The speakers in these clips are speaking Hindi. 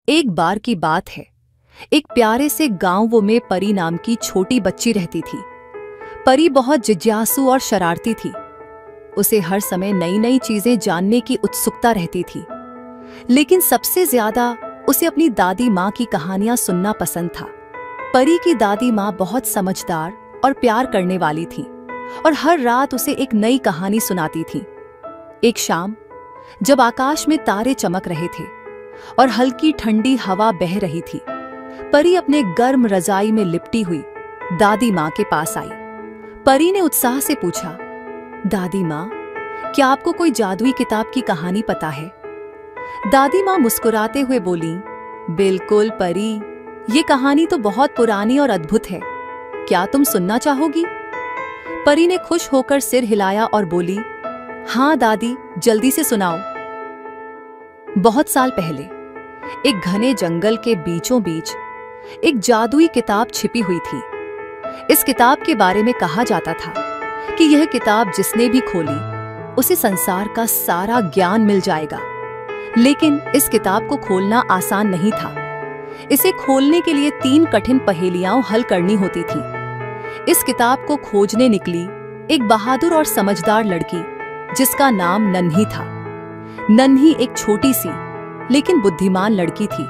एक बार की बात है। एक प्यारे से गांव में परी नाम की छोटी बच्ची रहती थी। परी बहुत जिज्ञासु और शरारती थी। उसे हर समय नई नई चीजें जानने की उत्सुकता रहती थी, लेकिन सबसे ज्यादा उसे अपनी दादी माँ की कहानियां सुनना पसंद था। परी की दादी माँ बहुत समझदार और प्यार करने वाली थी और हर रात उसे एक नई कहानी सुनाती थी। एक शाम जब आकाश में तारे चमक रहे थे और हल्की ठंडी हवा बह रही थी, परी अपने गर्म रजाई में लिपटी हुई दादी माँ के पास आई। परी ने उत्साह से पूछा, दादी माँ, क्या आपको कोई जादुई किताब की कहानी पता है? दादी माँ मुस्कुराते हुए बोली, बिल्कुल परी, ये कहानी तो बहुत पुरानी और अद्भुत है। क्या तुम सुनना चाहोगी? परी ने खुश होकर सिर हिलाया और बोली, हाँ दादी, जल्दी से सुनाओ। बहुत साल पहले एक घने जंगल के बीचों बीच एक जादुई किताब छिपी हुई थी। इस किताब के बारे में कहा जाता था कि यह किताब जिसने भी खोली उसे संसार का सारा ज्ञान मिल जाएगा। लेकिन इस किताब को खोलना आसान नहीं था। इसे खोलने के लिए 3 कठिन पहेलियां हल करनी होती थी। इस किताब को खोजने निकली एक बहादुर और समझदार लड़की जिसका नाम नन्ही था। नन्ही एक छोटी सी लेकिन बुद्धिमान लड़की थी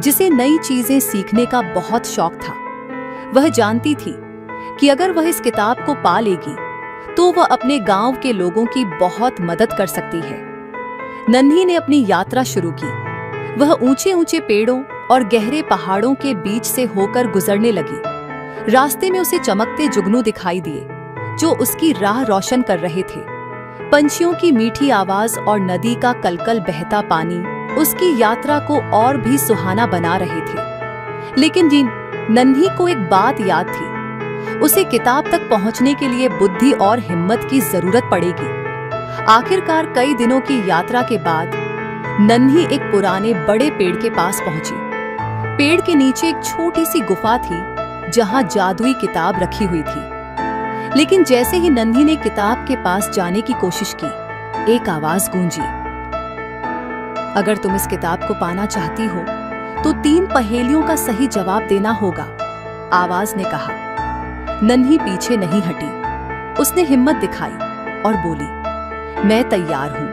जिसे नई चीजें सीखने का बहुत शौक था। वह जानती थी कि अगर वह इस किताब को पा लेगी तो वह अपने गांव के लोगों की बहुत मदद कर सकती है। नन्ही ने अपनी यात्रा शुरू की। वह ऊंचे ऊंचे पेड़ों और गहरे पहाड़ों के बीच से होकर गुजरने लगी। रास्ते में उसे चमकते जुगनू दिखाई दिए जो उसकी राह रोशन कर रहे थे। पंछियों की मीठी आवाज और नदी का कलकल बहता पानी उसकी यात्रा को और भी सुहाना बना रहे थे। लेकिन नन्ही को एक बात याद थी, उसे किताब तक पहुंचने के लिए बुद्धि और हिम्मत की जरूरत पड़ेगी। आखिरकार कई दिनों की यात्रा के बाद नन्ही एक पुराने बड़े पेड़ के पास पहुंची। पेड़ के नीचे एक छोटी सी गुफा थी जहां जादुई किताब रखी हुई थी। लेकिन जैसे ही नन्ही ने किताब के पास जाने की कोशिश की, एक आवाज गूंजी, अगर तुम इस किताब को पाना चाहती हो तो 3 पहेलियों का सही जवाब देना होगा, आवाज ने कहा। नन्ही पीछे नहीं हटी। उसने हिम्मत दिखाई और बोली, मैं तैयार हूं।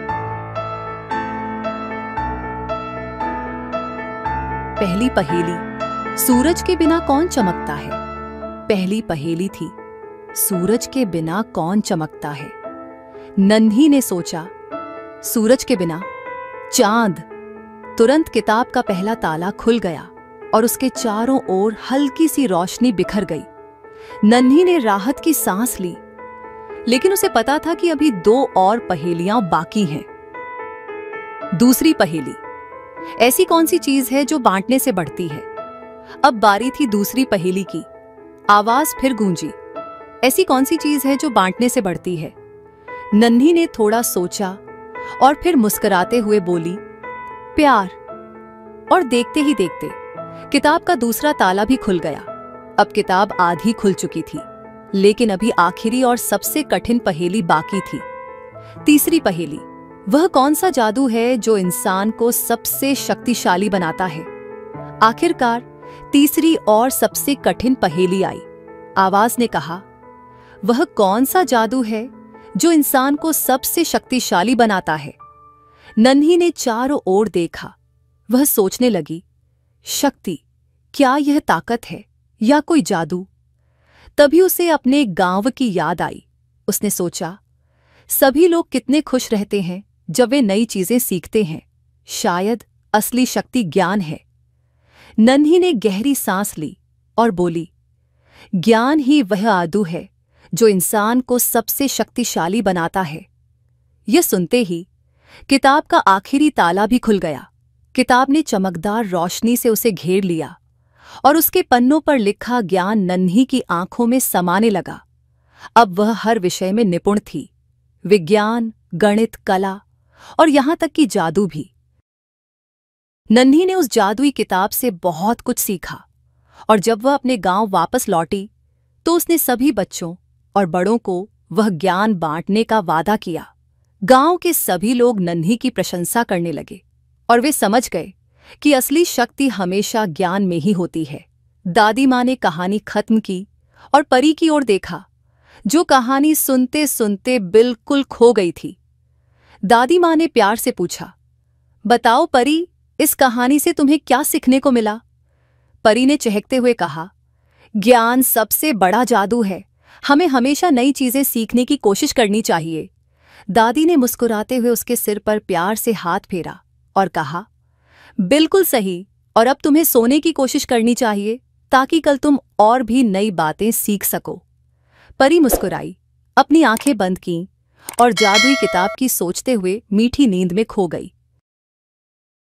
पहली पहेली, सूरज के बिना कौन चमकता है? पहली पहेली थी, सूरज के बिना कौन चमकता है? नन्ही ने सोचा, सूरज के बिना चांद। तुरंत किताब का पहला ताला खुल गया और उसके चारों ओर हल्की सी रोशनी बिखर गई। नन्ही ने राहत की सांस ली, लेकिन उसे पता था कि अभी 2 और पहेलियां बाकी हैं। दूसरी पहेली, ऐसी कौन सी चीज है जो बांटने से बढ़ती है? अब बारी थी दूसरी पहेली की। आवाज फिर गूंजी, ऐसी कौन सी चीज है जो बांटने से बढ़ती है? नन्ही ने थोड़ा सोचा और फिर मुस्कुराते हुए बोली, प्यार। और देखते ही देखते किताब का दूसरा ताला भी खुल गया। अब किताब आधी खुल चुकी थी, लेकिन अभी आखिरी और सबसे कठिन पहेली बाकी थी। तीसरी पहेली, वह कौन सा जादू है जो इंसान को सबसे शक्तिशाली बनाता है? आखिरकार तीसरी और सबसे कठिन पहेली आई। आवाज ने कहा, वह कौन सा जादू है जो इंसान को सबसे शक्तिशाली बनाता है? नन्ही ने चारों ओर देखा। वह सोचने लगी, शक्ति, क्या यह ताकत है या कोई जादू? तभी उसे अपने गांव की याद आई। उसने सोचा, सभी लोग कितने खुश रहते हैं जब वे नई चीजें सीखते हैं। शायद असली शक्ति ज्ञान है। नन्ही ने गहरी सांस ली और बोली, ज्ञान ही वह आदू है जो इंसान को सबसे शक्तिशाली बनाता है। यह सुनते ही किताब का आखिरी ताला भी खुल गया। किताब ने चमकदार रोशनी से उसे घेर लिया और उसके पन्नों पर लिखा ज्ञान नन्ही की आंखों में समाने लगा। अब वह हर विषय में निपुण थी, विज्ञान, गणित, कला और यहां तक कि जादू भी। नन्ही ने उस जादुई किताब से बहुत कुछ सीखा और जब वह अपने गांव वापस लौटी तो उसने सभी बच्चों और बड़ों को वह ज्ञान बांटने का वादा किया। गांव के सभी लोग नन्ही की प्रशंसा करने लगे और वे समझ गए कि असली शक्ति हमेशा ज्ञान में ही होती है। दादी माँ ने कहानी खत्म की और परी की ओर देखा, जो कहानी सुनते सुनते बिल्कुल खो गई थी। दादी माँ ने प्यार से पूछा, बताओ परी, इस कहानी से तुम्हें क्या सीखने को मिला? परी ने चहकते हुए कहा, ज्ञान सबसे बड़ा जादू है, हमें हमेशा नई चीजें सीखने की कोशिश करनी चाहिए। दादी ने मुस्कुराते हुए उसके सिर पर प्यार से हाथ फेरा और कहा, बिल्कुल सही, और अब तुम्हें सोने की कोशिश करनी चाहिए ताकि कल तुम और भी नई बातें सीख सको। परी मुस्कुराई, अपनी आंखें बंद कीं और जादुई किताब की सोचते हुए मीठी नींद में खो गई।